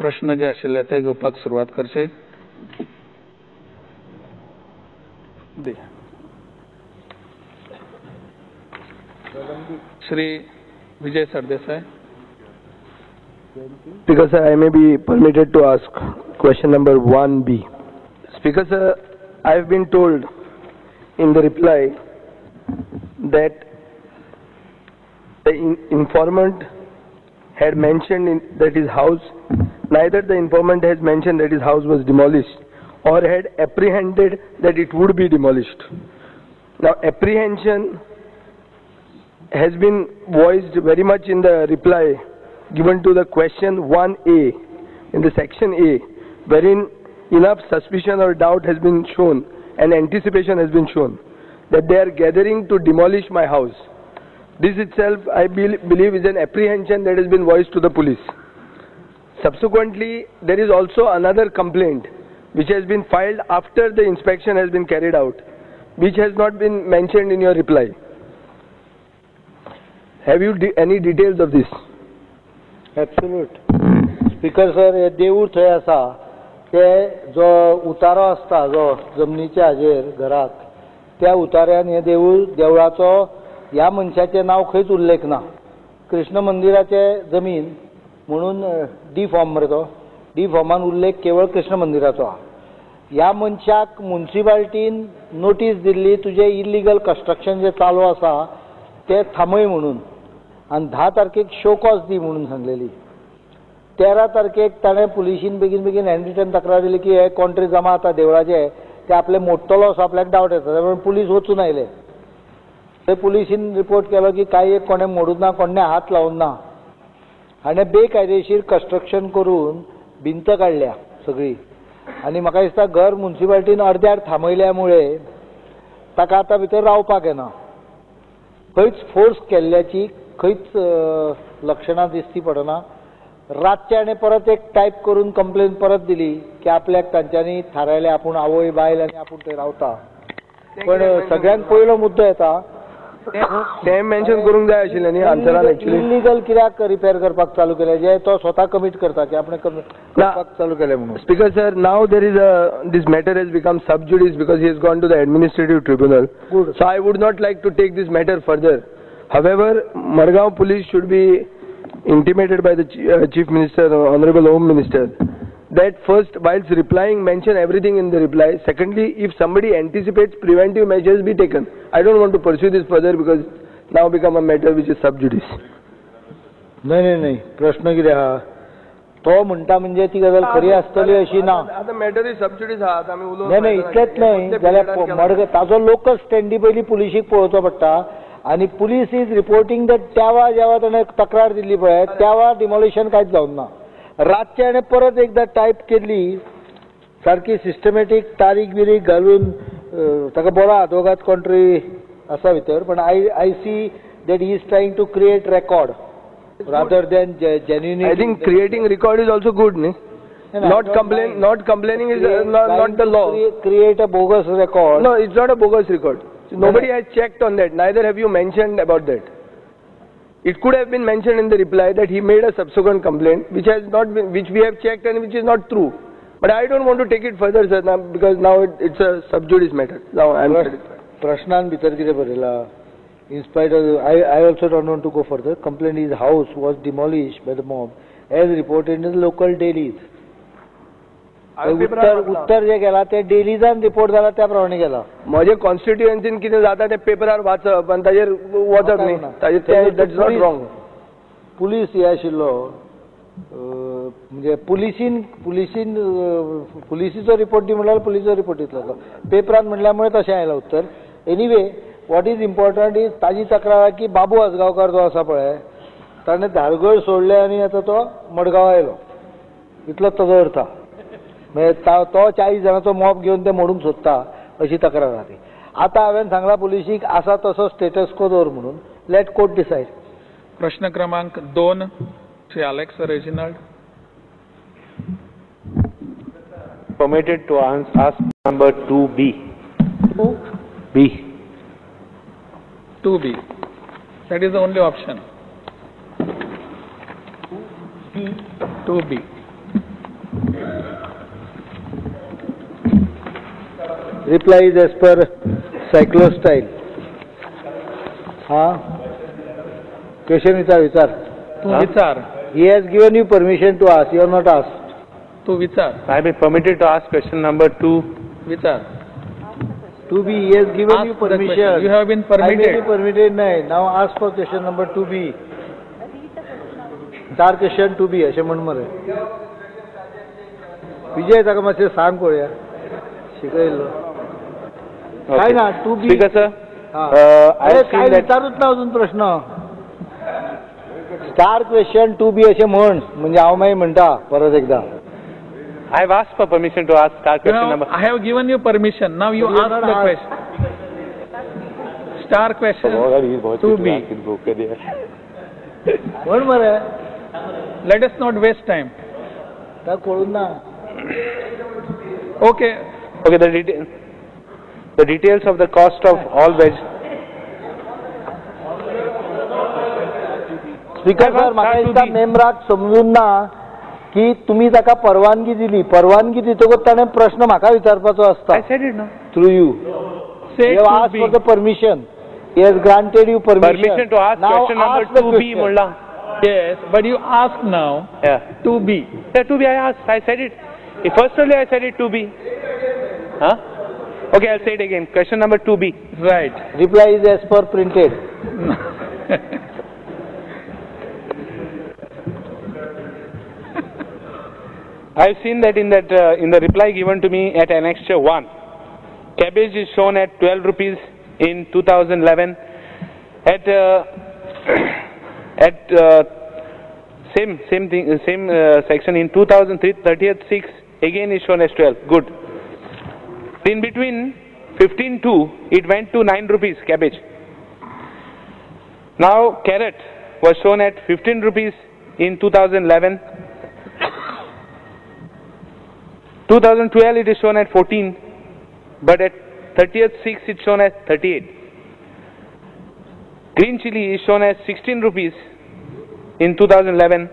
प्रश्न जे आशिल्ले ते घेवपाक सुरवात करचे. Shri Vijay Sardesai. Speaker sir, I may be permitted to ask question number 1B. Speaker sir, I have been told in the reply that the informant had mentioned that his house, neither the informant has mentioned that his house was demolished or had apprehended that it would be demolished. Now apprehension has been voiced very much in the reply given to the question 1A in the section A, wherein enough suspicion or doubt has been shown and anticipation has been shown that they are gathering to demolish my house. This itself, I believe, is an apprehension that has been voiced to the police. Subsequently, there is also another complaint which has been filed after the inspection has been carried out, which has not been mentioned in your reply. Have you any details of this? Absolute. Speaker sir, देऊळ थंय आसा ते जो उतारो आसता जो जमनीच्या हाजेर घरात त्या उतार्यान हे देवळाचो ह्या मनशाचे नाव खंयच उल्लेख ना. कृष्ण मंदिराचे जमीन म्हणून डी फॉर्म मरे तो डी फॉर्मान उल्लेख केवळ कृष्ण मंदिराचो आहा. ह्या मनशाक म्युनिसिपालिटीन नोटीस दिल्ली तुझे इल्लीगल कन्स्ट्रक्शन जे चालू आसा ते थांबय म्हणून आणि 10 तारखेक शो कॉज दी म्हणून सांगलेली. 13 तारखेक ताणें पुलिशीन बेगीन हँड रिटन तक्रार दिली की हे कॉन्ट्री जमा आता देवळाचे ते आपले मोडटलो असो आपल्याक डावट येता म्हणून पुलीस वचून आयले. ते पुलिसीन रिपोर्ट केलो की काही एक कोणे मोडून ना कोणे हात लावून ना आणि बेकायदेशीर कन्स्ट्रक्शन करून भिंत काढल्या सगळी आणि म्हाका दिसता घर म्युनिसिपालिटीन अर्द्यार थांबयल्यामुळे ताका आतां भितर रावपाक येना. खंयच फोर्स केल्ल्याची खंयच लक्षणां दिसती पडना. रातचे आणि परत एक टायप करून कंप्लेन परत दिली की आपल्याक तांच्यांनी थारायले आपूण आवय बायल आनी आपूण थंय रावता. पण सगळ्यांत पयलो मुद्दो येता ते मेन्शन करूंक जाय आशिल्लें न्ही आन्सरान. एक्चुअली इल्लीगल कित्याक रिपेर करपाक चालू केले जे तो स्वता कमीट करता की आपण करपाक चालू केले म्हणून. Speaker sir, now there is this matter has become sub judice because he has gone to the administrative tribunal. Good. So I would not like to take this matter further. However, Margaon police should be intimated by the Chief Minister, Honorable Home Minister, that first, whilst replying, mention everything in the reply. Secondly, if somebody anticipates, preventive measures be taken. I don't want to pursue this further because now become a matter which is sub judice. नाही प्रश्न कितें आहा तो म्हणटा म्हणजे ती गजाल खरी आसतली अशी ना. आता मॅटर इज सब जुडिस आहा आमी उलोवंक नाही इतलेंच न्हय जाल्यार ताजो लोकल स्टँडी पयलीं पुलिशीक पळोवचो पडटा आणि पुलीस इज रिपोर्टिंग दॅट त्या जेव्हा ताणें तक्रार दिल्ली पळय त्या डिमॉलिशन कांयच जावन ना. रातचे आणि परत एकदा टायप केली सारखी सिस्टमॅटीक तारीख बिरीख घालून ताका बरो आदवोगाद कॉन्ट्री आसा भितर. पण I see that he is trying to create record rather than genuine. I think creating record is also good, ne? Not complaining is not the law. Create a bogus record. No, it's not a bogus record. Nobody has checked on that. Neither have you mentioned about that. It could have been mentioned in the reply that he made a subsequent complaint, which has not been, which we have checked and which is not true. But I don't want to take it further, sir, now, because now it's a sub judice matter. Now I am satisfied. प्रश्नान भितर कितें बरयला? In spite of, I also don't want to go further. Complaint his house was demolished by the mob as reported in the local dailies. उत्तर जे गेला ते डेलीजान report जाला त्या प्रमाणे गेला. माझे कॉन्स्टिट्युएन्सीन कितें जाता ते पेपरार वाचप आनी ताजेर वचप न्ही. That's not wrong. पुलीस हे आशिल्लो म्हणजे पुलिसीचो रिपोर्ट दी म्हणल्यार पुलिसचो रिपोर्ट दितलो. पेपरान म्हणल्यामुळे तशें आयलां उत्तर. Anyway what is important is ताजी तक्रार की बाबू आसगांवकार जो आसा पळय ताणें धारगळ सोडले आनी आतां तो मडगांव आयलो इतलो ताजो अर्थ. म्हणजे तो 40 जाणांचो मॉब घेवन ते मोडूंक सोदता अशी तक्रार आहा ती. आतां हांवें सांगलां पुलिशीक आसा तसो स्टेटस को दवर म्हणून. Let court decide. प्रश्न क्रमांक 2 Shri Alex Reginald. Permitted to ask number 2B. 2B. 2B. That is the only option. 2B. reply is as per cyclo style. Question विचार. तू विचार. He has given you permission to ask. You are not asked. तू विचार. I have been permitted to ask question number 2. विचार. To be, he has given Ask you the permission. question. You have been I may be permitted. permitted. Now ask for question number 2B. चार question 2B असे म्हण मरे. विजय ताका मातशें सांग पळोवया. शिकयलो. काय ना 2B. Speaker sir. I अरे have काय seen that. विचारूच ना अजून प्रश्न. स्टार क्वेश्चन 2B असे म्हण म्हणजे हांव मागीर म्हणटा परत एकदा. I have asked for permission to ask star question number. I have given you permission. Now you You ask not the ask. question. Star question 2B. म्हण मरे. Let us not waste time. काय कळून ना. Okay. Okay, the details of the cost of all veg. Speaker sir म्हाका दिसता मेंबराक समजून ना की तुम्ही ताका परवानगी दिली. परवानगी दितकूच ताणें प्रश्न म्हाका विचारपाचो आसता. I said it no. Through you. Say You have asked 2B. for the permission. He has granted you permission. Permission to ask Now question number ask the 2B, question. Mullah. Yes, but you ask now Yeah. 2B. Yeah, 2B I asked. I said it. Firstly I said it 2B. Huh? Okay, I'll say it again. Question number 2B. Right. Reply is as per printed. I've seen that in the reply given to me at annexure 1, cabbage is shown at 12 rupees in 2011. Same thing, same section in 2003, 30th 6 again is shown as 12. Good. In between 15-2 it went to 9 rupees cabbage. Now carrot was shown at 15 rupees in 2011. 2012 it is shown at 14, but at 30th 6 it's shown as 38. Green chili is shown as 16 rupees in 2011,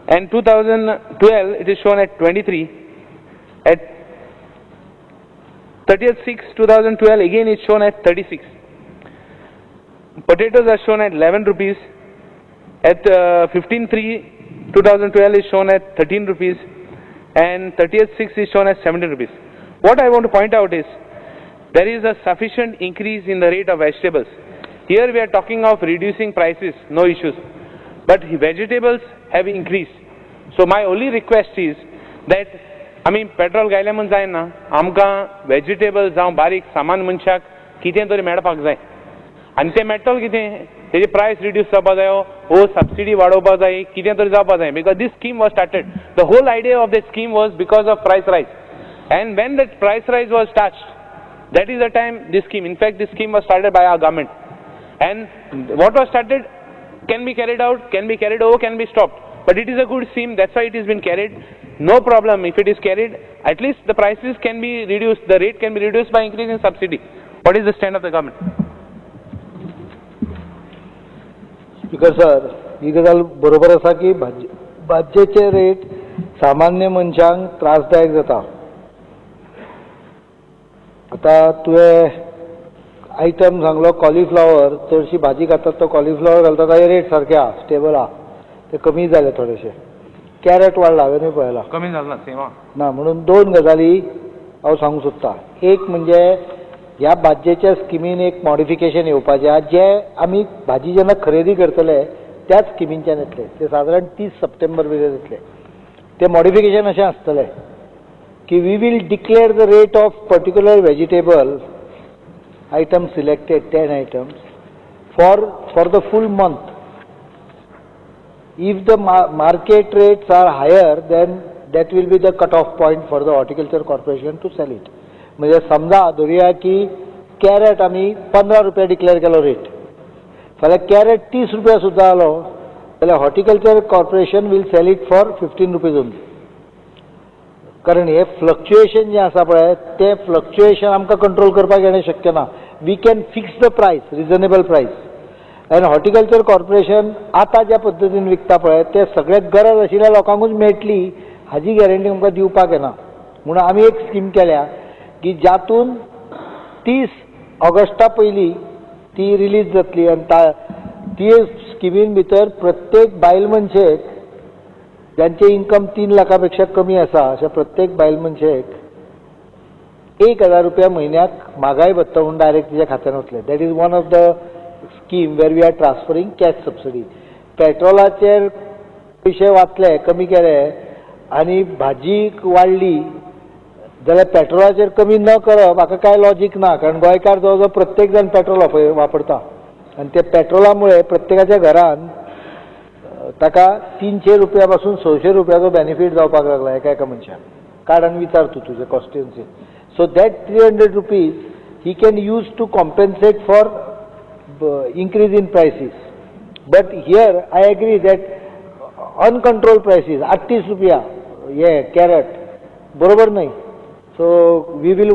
and 2012 it is shown at 23. At 30th 6 2012 again it's shown at 36. Potatoes are shown at 11 rupees. At 15/3 2012 is shown at 13 rupees, and 30th 6 is shown as 17 rupees. What I want to point out is there is a sufficient increase in the rate of vegetables. Here we are talking of reducing prices, no issues, but vegetables have increased. So my only request is that petrol गायले म्हण जायना, आमकां vegetables जावं बारीक सामान मनशाक कितें तरी मेळपाक जाय, आनी तें मेळटलें कितें, तेजी प्रायस रिड्यूस जावपा जायो, वो सबसिडी वाडोवपा जाय, कितें तरी जावपा जाय, because this scheme was started. The whole idea of this scheme was because of price rise, and when that price rise was touched, that is the time this scheme, in fact this scheme was started by our government, and what was started can be carried out, can be carried over, can be stopped, but it is a good scheme, that's why it has been carried. No problem if it is carried, at least the prices can be reduced, the rate can be reduced by increasing subsidy. What is the stand of the government? Speaker sir, ही गजाल बरोबर आसा की भाजयेचे rate सामान्य मनशांक त्रासदायक जाता. आता तुवें आयटम सांगलो कॉलीफ्लावर, चडशी भाजी खातात तो कॉलीफ्लावर घालता ताजे रेट सारके आहा, स्टेबल आहा, ते कमी जाले थोडेशे. कॅरेट वाडला, हांवें पळयला कमी झाला सेवा ना. म्हणून दोन गजाली हांव सांगूंक सोदतां. एक म्हणजे ह्या भाजयेच्या स्किमीन एक मॉडिफिकेशन येवपाचें, जे आमी भाजी जेन्ना खरेदी करतले त्याच स्किमींच्यान येतले, ते सादारण 30 सप्टेंबर भितर येतले. ते मॉडिफिकेशन अशें आसतलें की we will declare the rate of particular vegetable item selected 10 items for the full month. If the market rates are higher, then that will be the cut-off point for the Horticulture Corporation to sell it. म्हणजे समजा धरुया की crate आमी 15 रुपया declare केलो rate, फाल्यां crate 30 रुपया सुद्दां जालो जाल्यार horticulture corporation will sell it for 15 rupees only. कारण हे फ्लक्च्युएशन जे आसा पळय, ते फ्लक्च्युएशन आमकां कंट्रोल करपाक येणें शक्य ना. वी कॅन फिक्स द प्रायस, रिजनेबल प्रायस. आनी हॉर्टिकल्चर कॉर्पोरेशन आतां ज्या पद्दतीन विकता पळय ते सगळ्यात गरज आशिल्ल्या लोकांकूच मेळटली हाची गॅरंटी आमकां दिवपाक येना. म्हणून आमी एक स्कीम केल्या की जातून 30 ऑगस्टा पयलीं ती रिलीज जातली आनी ती स्किमीन भितर प्रत्येक बायल मनशेक ज्यांचे इन्कम 3 लाखा पेक्षा कमी आसा अशा प्रत्येक बायल मनशेक 1000 रुपया म्हयन्याक म्हागाय भत्ता म्हणून डायरेक्ट तिच्या खात्यान वतले. That is one of the scheme where we are transferring cash subsidy. पेट्रोलाचेर पयशे वाचले कमी केले आनी भाजी वाडली जाल्यार पेट्रोलाचेर कमी न करप हाका काय लॉजीक ना. कारण गोंयकार जवळ जवळ प्रत्येक जण पेट्रोल वापरता आनी ते पेट्रोला मुळे प्रत्येकाच्या घरान ताका 300 रुपया पासून 600 रुपयाचो बेनिफीट जावपाक लागला एका मनशाक. कार्डान विचार तूं तुजे constituency. So that 300 rupees he can use to compensate for increase in prices. But here I agree that uncontrolled prices 38 रुपया ये कॅरेट बरोबर नाही. So we will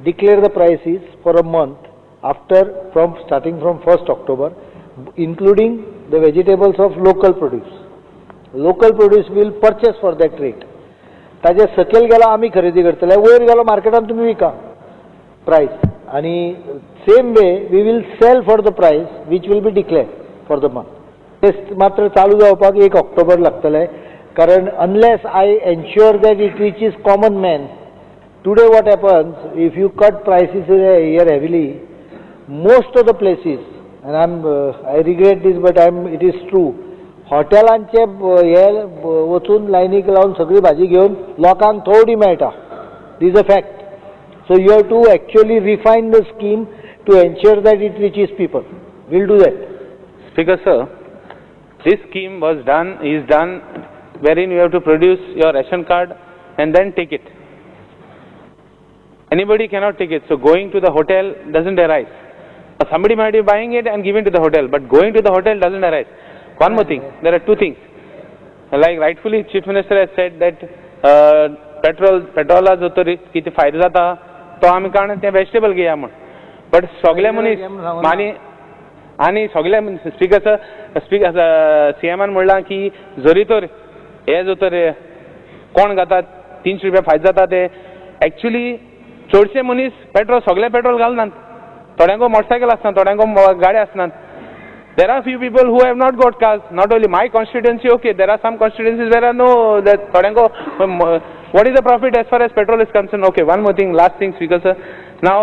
declare the prices for a month starting from 1st October, including the vegetables of local produce. Local produce will purchase for that rate. ताजे सकयल गेला आमी खरेदी करतले, वयर गेलो मार्केटान तुम्ही विका प्राइस. आणि same way we will sell for the price which will be declare for the month. ते मात्र चालू जावपाक 1 ऑक्टोबर लागतले. कारण unless I ensure that it reaches common man. Today what happens if you cut prices here heavily most of the places and I regret this but it is true. हॉटेलांचे हे वचून लायनीक लावून सगळी भाजी घेवन लोकांक थोडी मेळटा. These a fact. So you have to actually refine the scheme to ensure that it reaches people. We'll do that. Speaker sir, this scheme is done wherein you have to produce your ration card and then take it. Anybody cannot take it. So going to the hotel doesn't arise. Somebody might be buying it and giving to the hotel, but going to the hotel doesn't arise. One more thing, there are two things. Like rightfully Chief Minister has said that पेट्रोला जो तरी किती फायदो जाता तो आमी कारण ते vegetable घेया म्हण. बट सगळे मनीस मानी आनी सगळे स्पीकर सीएमान म्हणलां की जरी तर हे जो तर कोण घेतात 300 रुपया फायदो जाता ते एक्चुअली चडशे मनीस पेट्रोल सगळे पेट्रोल घालनात. थोड्यांक मोटरसायकल आसना, थोड्यांक गाडी आसनात. There are few people who have not got cars. Not only my constituency, okay, there are some constituencies where no, that thodanko, what is the profit as far as petrol is concerned? Okay, one more thing, last thing, Speaker sir. Now,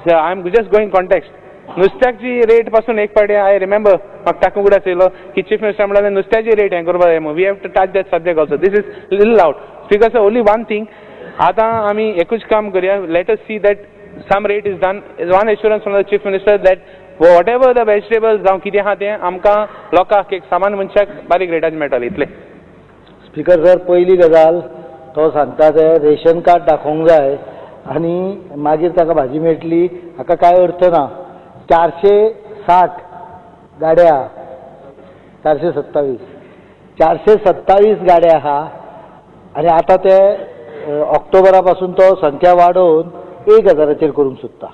I am just going context. नुस्त्याची rate पासून एक पाटे I remember म्हाका टाकूंक आसलो की chief minister म्हणल्यार नुस्त्याची rate हें करपाक जाय. We have to touch that subject also. This is little out. Speaker sir, only one thing. आतां आमी एकूच काम करया. Let us see that some rate is done. Is one assurance from the chief minister that whatever the vegetables जावं कितें आहा तें आमकां लोकांक एक सामान मनशाक बारीक रेटाचेर मेळटलें इतलें. स्पीकर सर, पयली गजाल तो सांगता ते रेशन कार्ड दाखोवंक जाय आनी मागीर ताका भाजी मेळटली. हाका कांय अर्थ ना. 460 गाड्या 427 गाड्या आहा आनी आतां ते ऑक्टोबरा पासून तो संख्या वाडोवन 1000 करूंक सोदता.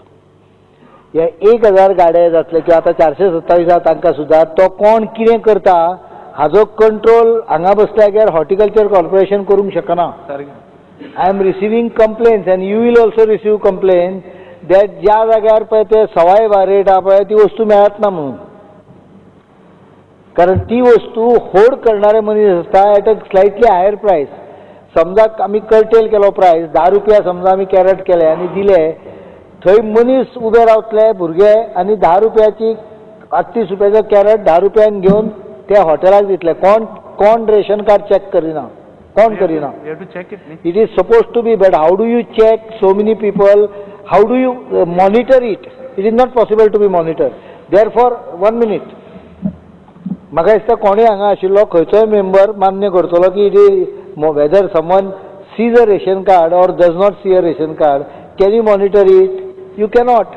हे 1000 गाड्या जातले किंवा आता 427 तांकां सुद्दां तो कोण कितें करता हाजो कंट्रोल हांगा बसल्यार हॉर्टिकल्चर कॉर्पोरेशन करूंक शकना. I am receiving complaints and you will also receive complaints that ज्या जाग्यार पळय ते सवाय रेट आहा पळय ती वस्तू मेळत ना म्हणून. कारण ती वस्तू होल्ड करणारे मनीस आसता एट अ स्लायटली हायर प्रायस. समजा आमी कर्टेल केलो प्रायस 10 रुपया समजा आमी कॅरेट केले आनी दिले, थंय मनीस उबे रावतले भुरगे आनी 10 रुपयाची 38 रुपयाचो कॅरेट 10 रुपयान घेवन त्या हॉटेलाक दितले. कोण रेशन कार्ड चॅक करिना, कोण करिना. It is suppose to be, but how do you check so many people? How do you monitor it? It is not possible to be monitor. Therefore 1 minute, म्हाका दिसता कोणें हांगा आशिल्लो खंयचोय मेंबर मान्य करतलो की it is whether someone sees a ration card or does not see a ration card, can you monitor it? You cannot.